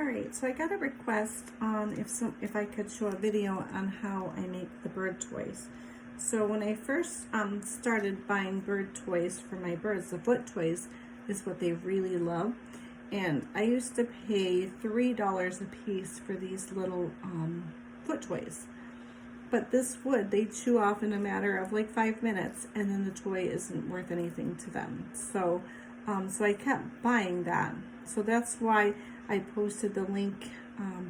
Alright, so I got a request on if I could show a video on how I make the bird toys. So when I first started buying bird toys for my birds, the foot toys is what they really love. And I used to pay $3 a piece for these little foot toys. But this wood, they chew off in a matter of like 5 minutes, and then the toy isn't worth anything to them. So, so I kept buying that. So that's why I posted the link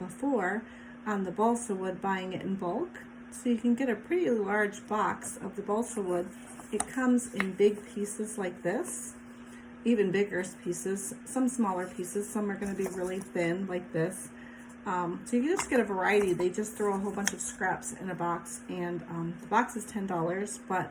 before on the balsa wood, buying it in bulk. So you can get a pretty large box of the balsa wood. It comes in big pieces like this, even bigger pieces, some smaller pieces, some are going to be really thin like this. So you can just get a variety. They just throw a whole bunch of scraps in a box, and the box is $10, but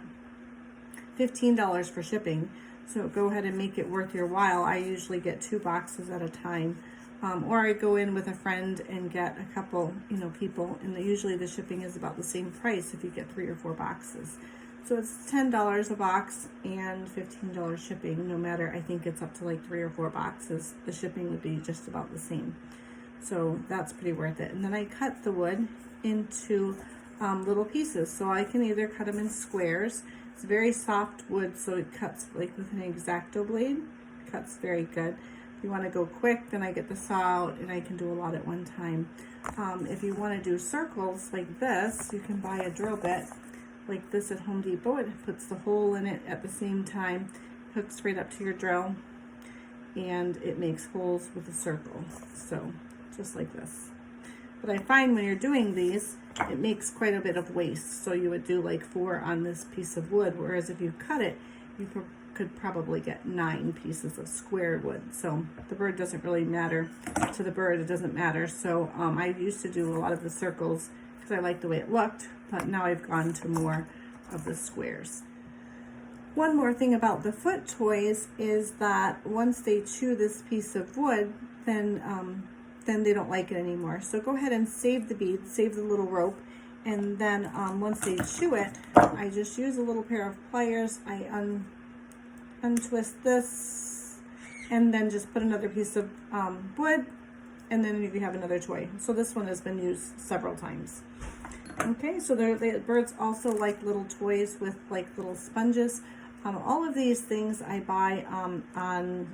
$15 for shipping. So go ahead and make it worth your while. I usually get 2 boxes at a time, or I go in with a friend and get a couple, people, and usually the shipping is about the same price if you get 3 or 4 boxes. So it's $10 a box and $15 shipping. No matter, I think it's up to like 3 or 4 boxes. The shipping would be just about the same. So that's pretty worth it. And then I cut the wood into little pieces. So I can either cut them in squares. It's very soft wood, so it cuts like with an X-Acto blade. It cuts very good. If you want to go quick, then I get the saw out and I can do a lot at one time. If you want to do circles like this, you can buy a drill bit like this at Home Depot. It puts the hole in it at the same time, hooks right up to your drill, and it makes holes with a circle. So just like this. But I find when you're doing these, it makes quite a bit of waste. So you would do like 4 on this piece of wood, whereas if you cut it, you could probably get 9 pieces of square wood. So the bird doesn't really matter. To the bird, it doesn't matter. So I used to do a lot of the circles because I liked the way it looked, but now I've gone to more of the squares. One more thing about the foot toys is that once they chew this piece of wood, then they don't like it anymore. So go ahead and save the beads, save the little rope, and then once they chew it, I just use a little pair of pliers. I untwist this, and then just put another piece of wood, and then you have another toy. So this one has been used several times. Okay, so the birds also like little toys with like little sponges. All of these things I buy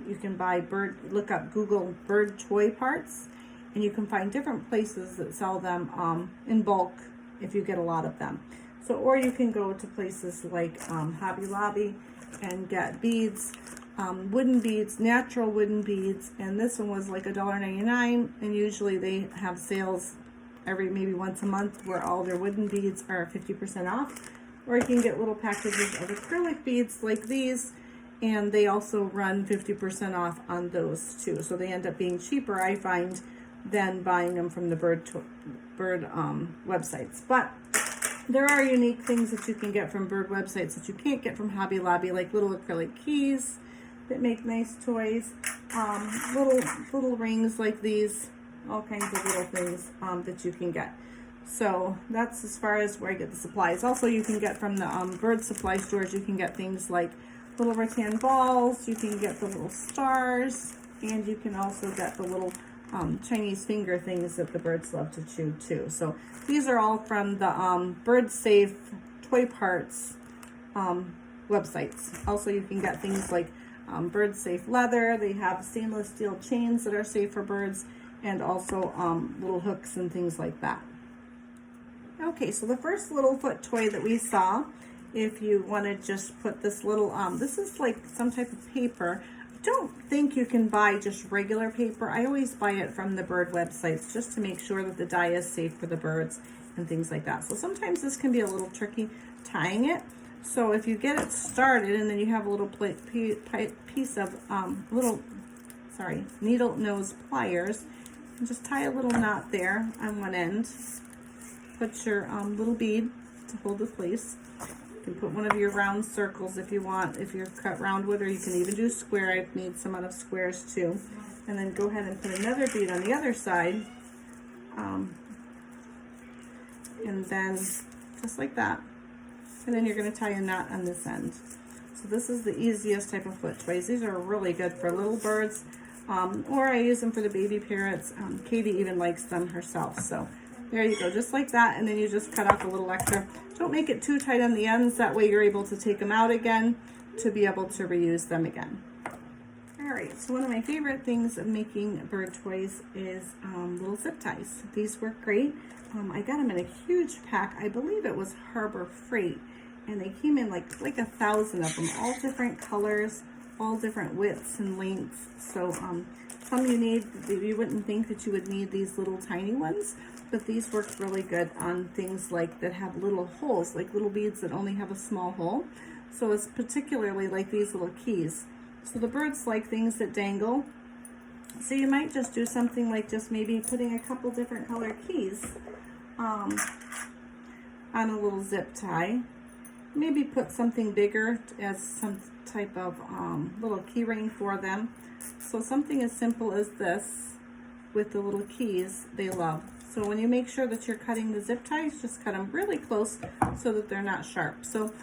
you can buy look up Google bird toy parts, and you can find different places that sell them in bulk if you get a lot of them. So, or you can go to places like Hobby Lobby and get beads, wooden beads, natural wooden beads, and this one was like $1.99, and usually they have sales maybe once a month where all their wooden beads are 50% off. Or you can get little packages of acrylic beads like these, and they also run 50% off on those too. So they end up being cheaper, I find, than buying them from the bird websites. But there are unique things that you can get from bird websites that you can't get from Hobby Lobby, like little acrylic keys that make nice toys, little rings like these, all kinds of little things that you can get. So that's as far as where I get the supplies. Also, you can get from the bird supply stores, you can get things like little rattan balls, you can get the little stars, and you can also get the little Chinese finger things that the birds love to chew too. So these are all from the Bird Safe Toy Parts websites. Also, you can get things like Bird Safe leather. They have stainless steel chains that are safe for birds, and also little hooks and things like that. Okay, so the first little foot toy that we saw, if you want to just put this little, this is like some type of paper. I don't think you can buy just regular paper. I always buy it from the bird websites just to make sure that the dye is safe for the birds and things like that. So sometimes this can be a little tricky tying it. So if you get it started and then you have a little piece of needle nose pliers, and just tie a little knot there on one end. Put your little bead to hold it in place. You can put one of your round circles if you want, if you're cut round wood, or you can even do square. I've made some out of squares too. And then go ahead and put another bead on the other side. And then just like that. And then you're going to tie a knot on this end. So this is the easiest type of foot toys. These are really good for little birds. or I use them for the baby parrots. Katie even likes them herself. So there you go, just like that. And then you just cut off a little extra. Don't make it too tight on the ends. That way you're able to take them out again to be able to reuse them again. All right, so one of my favorite things of making bird toys is little zip ties. These work great. I got them in a huge pack. I believe it was Harbor Freight, and they came in like 1,000 of them, all different colors, all different widths and lengths. So some you wouldn't think that you would need these little tiny ones, but these work really good on things like that have little holes, like little beads that only have a small hole. So it's particularly like these little keys. So the birds like things that dangle. So you might just do something like just maybe putting a couple different color keys on a little zip tie. Maybe put something bigger as some type of little key ring for them. So something as simple as this with the little keys they love. So when you make sure that you're cutting the zip ties, just cut them really close so that they're not sharp. So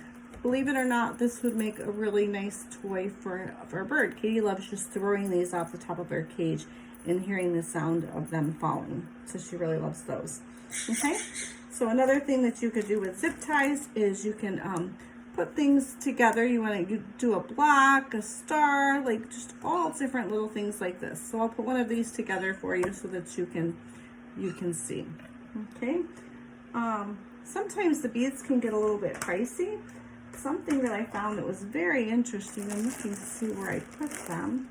believe it or not, this would make a really nice toy for a bird. Katie loves just throwing these off the top of her cage and hearing the sound of them falling. So she really loves those. Okay, so another thing that you could do with zip ties is you can put things together. You do a block, a star, like just all different little things like this. So I'll put one of these together for you so that you can see. Okay, sometimes the beads can get a little bit pricey. Something that I found that was very interesting, I'm looking to see where I put them.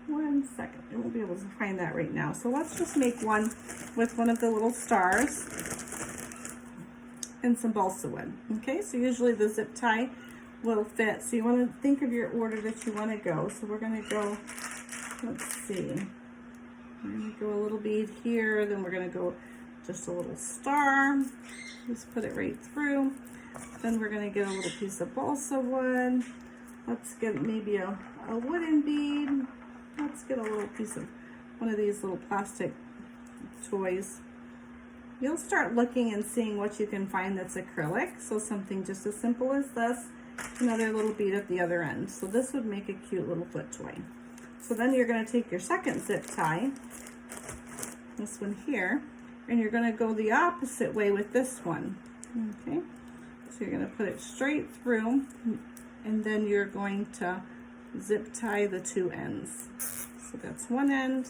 One second, I won't be able to find that right now. So let's just make one with one of the little stars and some balsa wood. Okay, so usually the zip tie will fit. So you want to think of your order that you want to go. So we're going to go, let's see, we're going to go a little bead here, then we're going to go just a little star, just put it right through. Then we're going to get a little piece of balsa wood. Let's get maybe a wooden bead. Let's get a little piece of one of these little plastic toys. You'll start looking and seeing what you can find that's acrylic. So something just as simple as this. Another little bead at the other end. So this would make a cute little foot toy. So then you're going to take your second zip tie, this one here, and you're going to go the opposite way with this one. Okay. So you're going to put it straight through, and then you're going to zip tie the two ends. So that's one end.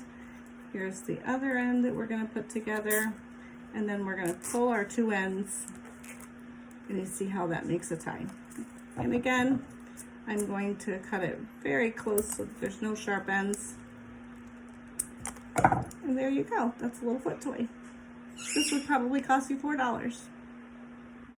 Here's the other end that we're going to put together, and then we're going to pull our two ends, and you see how that makes a tie. And again, I'm going to cut it very close so that there's no sharp ends. And there you go. That's a little foot toy. This would probably cost you $4.